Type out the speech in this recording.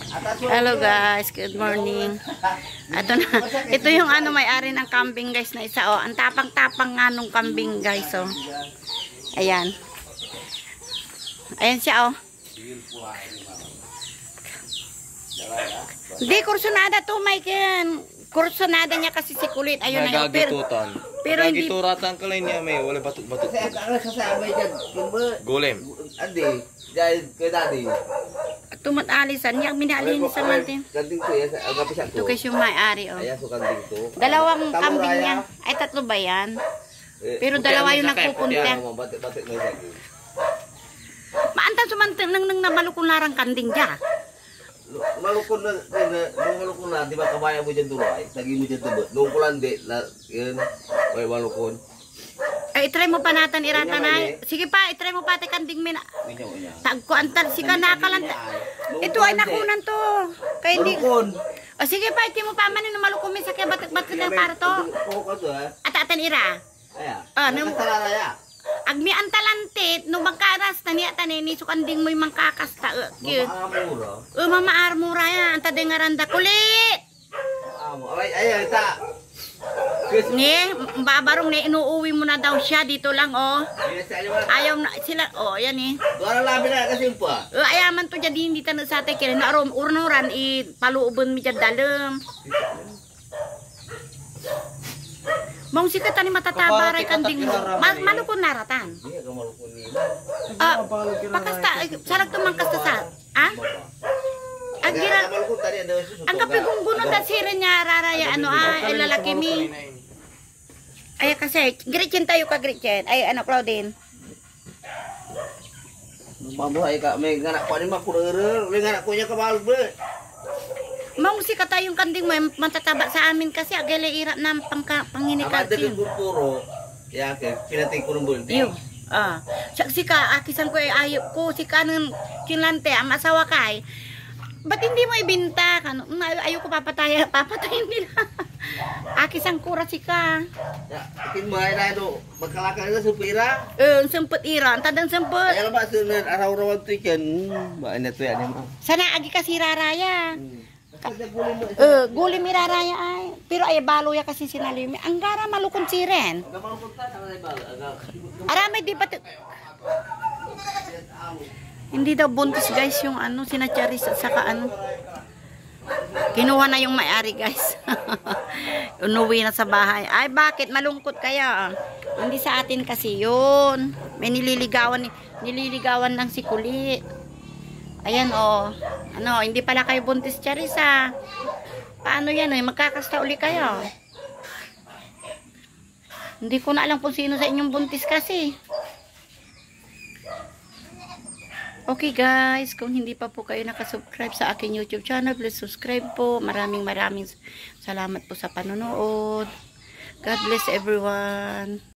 Hello guys, good morning. Ito na, ito yung ano may-ari ng kambing guys na isa oh. Ang tapang-tapang nga nung kambing guys oh. Ayan. Ayan siya oh. Hindi kursunada to, Michael. Kursunada niya kasi si kulit. Ayun na yun. Pero hindi turatan ka lang niya may wala batuk-batuk. Golem. Andi, dahil kay daddy. tumat-alisan niya, minalinisan natin. Kanding to yan, agapi siya to. Ito kasi yung may-ari oh. Ayan, so kanding to. Dalawang kambing niya. Ay, tatlo ba yan? Pero dalawa yung nagpupunta. Batik-batik na yan. Maantan sumantang nang namalukong larang kanding dya. Malukon na, di ba kabaya mo dyan dulo ay? Lagi mo dyan tubot. Noong ko lang di, yun, may malukon. Ay, itry mo pa natin irata na. Sige pa, itry mo pa ate kanding mina. Tagko antar si kanakalan. Ito ay nakunan to. Kaya hindi. O sige pa, iti mo pa man yung malukong min sa kaya batik-batik na para to. Atatan ira. Ah, nung talalaya. Agmi ang talantit, no magkaras na niya tanini, so kanding mo yung mangkakasta. Mama-armura. Mama-armura yan. Anta de nga randa kulit. Ay, ta. Ni, babarong ni, inuuwi mo na daw siya. Dito lang, oh. Ayaw na, sila, oh, yan eh. Doon labi na kasi pa. Ayaman to dyan, hindi tanong sa atin. Kaya na, urnuran, paluubon mi dyan dalam. Mong sikat tani matatabaray kanding mo. Malukon naratan. Iya ka malukon ni. Pakasta sarag tumang kasta sa. Ah? Agira. Ang kapigungguno da sira niya raraya ano ay lalaki mi. Ay kasi Gretchen tayo ka Gretchen. Ay ano Claudine. Mabuhay ka may nganak ko ni makurere, may nganak ko niya kabal be. Mong si katayong kanding mo matataba sa amin kasi agale ira ng panginikal. Amad ng puro. Ya ke pinating ko ng bulti. Yo. Ah. Sika akisan ko ay ayop ko si kanang kinlante ang asawa kay. Ba't hindi mo ibenta kan? Ayoko papatayin nila. Akisan kura sika. Ya, itin mo ay do magkalakal na supira. Sempet ira, tadang sempet. Ay ba sunod araw-araw to yan. Ba na to yan ma. Sana agi kasi raraya. Guli mi raraya ay. Pero ay balo ya kasi sinalimi. Ang gara malukon siren. Aramay di pat. Hindi daw buntis guys yung ano sinacharis at saka ano. Kinuha na yung may-ari guys. Unuwi na sa bahay. Ay bakit malungkot kaya? Hindi sa atin kasi yun. May nililigawan lang si Kulit. Ayan oh. Ano, hindi pala kayo buntis Charissa. Paano yan eh? Magkakasta uli kayo. Hindi ko na alam kung sino sa inyong buntis kasi. Okay guys, kung hindi pa po kayo nakasubscribe sa aking YouTube channel, please subscribe po. Maraming salamat po sa panonood. God bless everyone.